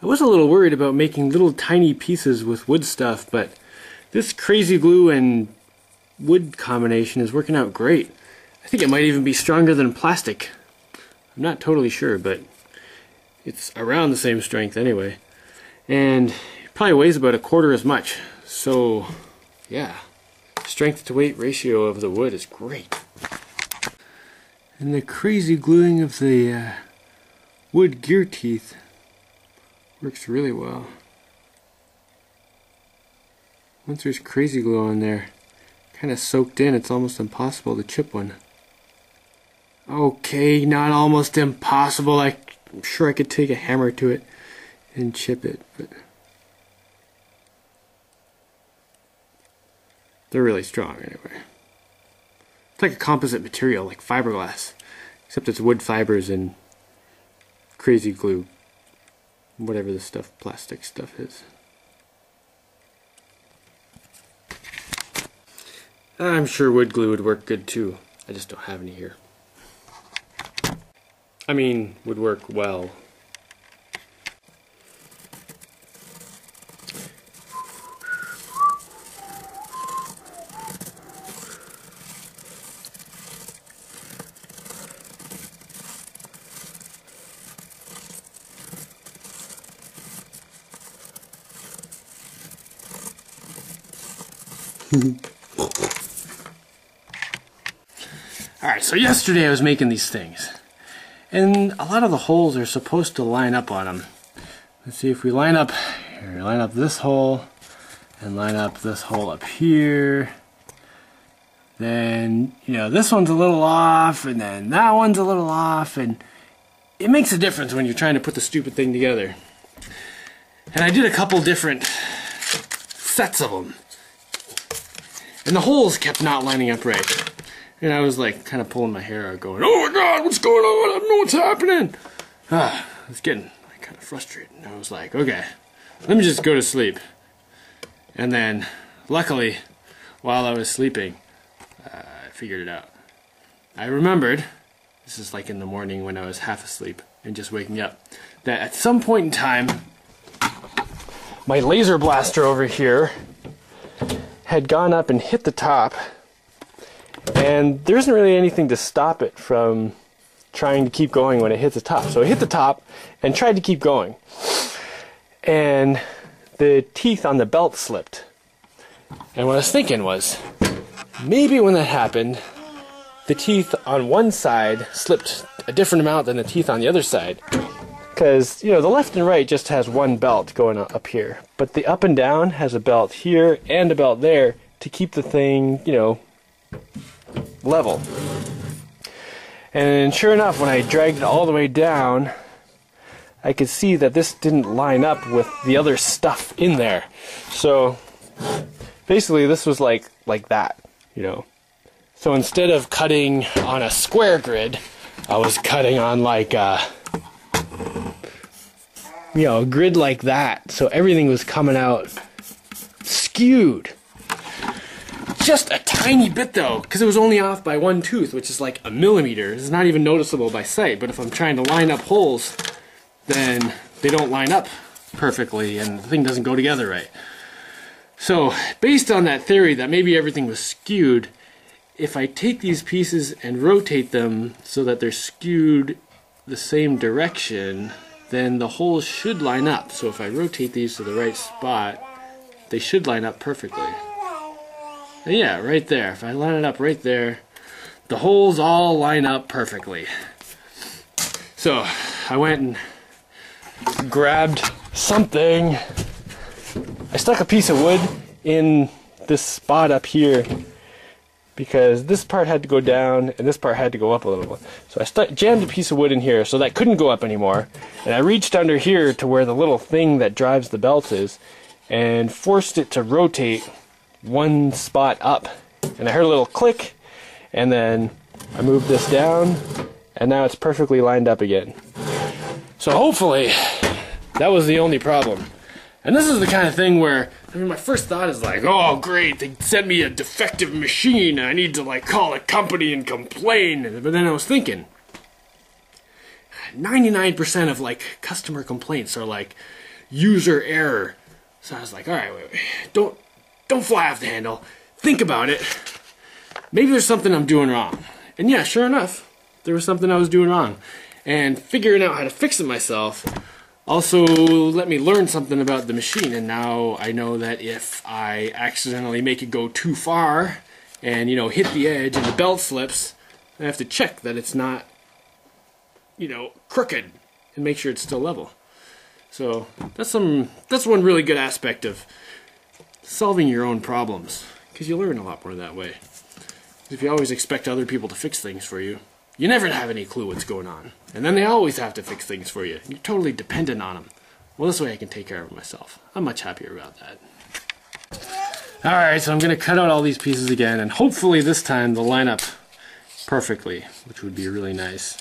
I was a little worried about making little tiny pieces with wood stuff, but this crazy glue and wood combination is working out great. I think it might even be stronger than plastic. I'm not totally sure, but it's around the same strength anyway. And it probably weighs about 1/4 as much. So, yeah, strength to weight ratio of the wood is great. And the crazy gluing of the wood gear teeth works really well. Once there's crazy glue on there, kind of soaked in, it's almost impossible to chip one. Okay, not almost impossible. I'm sure I could take a hammer to it and chip it, but they're really strong anyway. It's like a composite material, like fiberglass, except it's wood fibers and crazy glue, whatever the stuff, plastic stuff is. I'm sure wood glue would work good too. I just don't have any here. I mean, would work well. Alright, so yesterday I was making these things, and a lot of the holes are supposed to line up on them. Let's see if we line up here, line up this hole, and line up this hole up here. Then, you know, this one's a little off, and then that one's a little off, and it makes a difference when you're trying to put the stupid thing together. And I did a couple different sets of them, and the holes kept not lining up right. And I was like kind of pulling my hair out going, oh my god, what's going on? I don't know what's happening. I was getting kind of frustrated. And I was like, okay, let me just go to sleep. And then, luckily, while I was sleeping, I figured it out. I remembered, this is like in the morning when I was half asleep and just waking up, that at some point in time, my laser blaster over here had gone up and hit the top. And there isn't really anything to stop it from trying to keep going when it hits the top. So it hit the top and tried to keep going. And the teeth on the belt slipped. And what I was thinking was, maybe when that happened, the teeth on one side slipped a different amount than the teeth on the other side. Because, you know, the left and right just has one belt going up here. But the up and down has a belt here and a belt there to keep the thing, you know, level. And sure enough, when I dragged it all the way down, I could see that this didn't line up with the other stuff in there. So basically this was like that, you know. So instead of cutting on a square grid, I was cutting on like a, you know, a grid like that. So everything was coming out skewed. Just a tiny bit though, because it was only off by one tooth, which is like a millimeter. It's not even noticeable by sight, but if I'm trying to line up holes, then they don't line up perfectly and the thing doesn't go together right. So, based on that theory that maybe everything was skewed, if I take these pieces and rotate them so that they're skewed the same direction, then the holes should line up. So if I rotate these to the right spot, they should line up perfectly. And yeah, right there. If I line it up right there, the holes all line up perfectly. So I went and grabbed something. I stuck a piece of wood in this spot up here because this part had to go down and this part had to go up a little bit. So I jammed a piece of wood in here so that couldn't go up anymore. And I reached under here to where the little thing that drives the belt is and forced it to rotate one spot up, and I heard a little click, and then I moved this down, and now it's perfectly lined up again. So hopefully that was the only problem. And this is the kind of thing where, I mean, my first thought is like, oh great, they sent me a defective machine, I need to like call a company and complain. But then I was thinking, 99% of like customer complaints are like, user error. So I was like, all right, wait. Don't fly off the handle. Think about it. Maybe there's something I'm doing wrong. And yeah, sure enough, there was something I was doing wrong. And figuring out how to fix it myself also let me learn something about the machine. And now I know that if I accidentally make it go too far and, you know, hit the edge and the belt slips, I have to check that it's not, you know, crooked and make sure it's still level. So that's one really good aspect of solving your own problems, because you learn a lot more that way. If you always expect other people to fix things for you, you never have any clue what's going on. And then they always have to fix things for you. You're totally dependent on them. Well, this way I can take care of it myself. I'm much happier about that. Alright, so I'm going to cut out all these pieces again, and hopefully this time they'll line up perfectly, which would be really nice.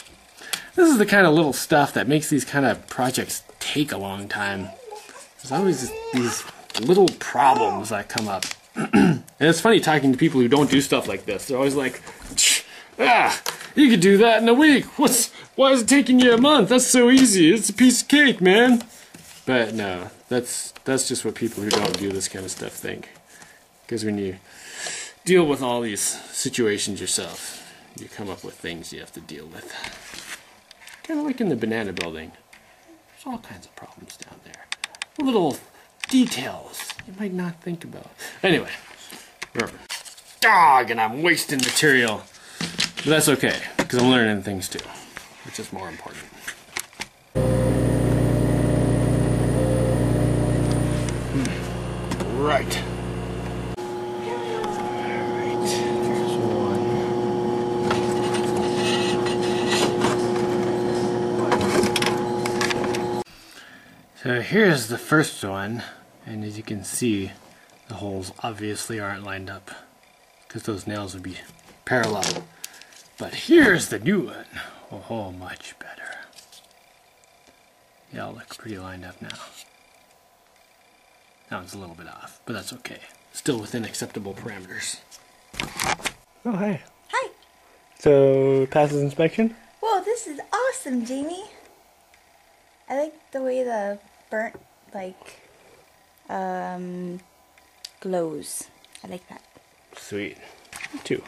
This is the kind of little stuff that makes these kind of projects take a long time. There's always these little problems that come up. And it's funny talking to people who don't do stuff like this. They're always like, you could do that in a week. Why is it taking you a month? That's so easy. It's a piece of cake, man. But no, that's just what people who don't do this kind of stuff think. Because when you deal with all these situations yourself, you come up with things you have to deal with. Kind of like in the banana building. There's all kinds of problems down there. Little details you might not think about. Anyway, dog, and I'm wasting material. But that's okay, because I'm learning things too, which is more important. Right. So here's the first one, and as you can see, the holes obviously aren't lined up because those nails would be parallel. But here's the new one. Oh, much better. They all look pretty lined up now. That one's a little bit off, but that's okay. Still within acceptable parameters. Oh, hi. Hi. So, passes inspection? Whoa, this is awesome, Jaimie. I like the way the burnt, like, glows. I like that. Sweet. Me too.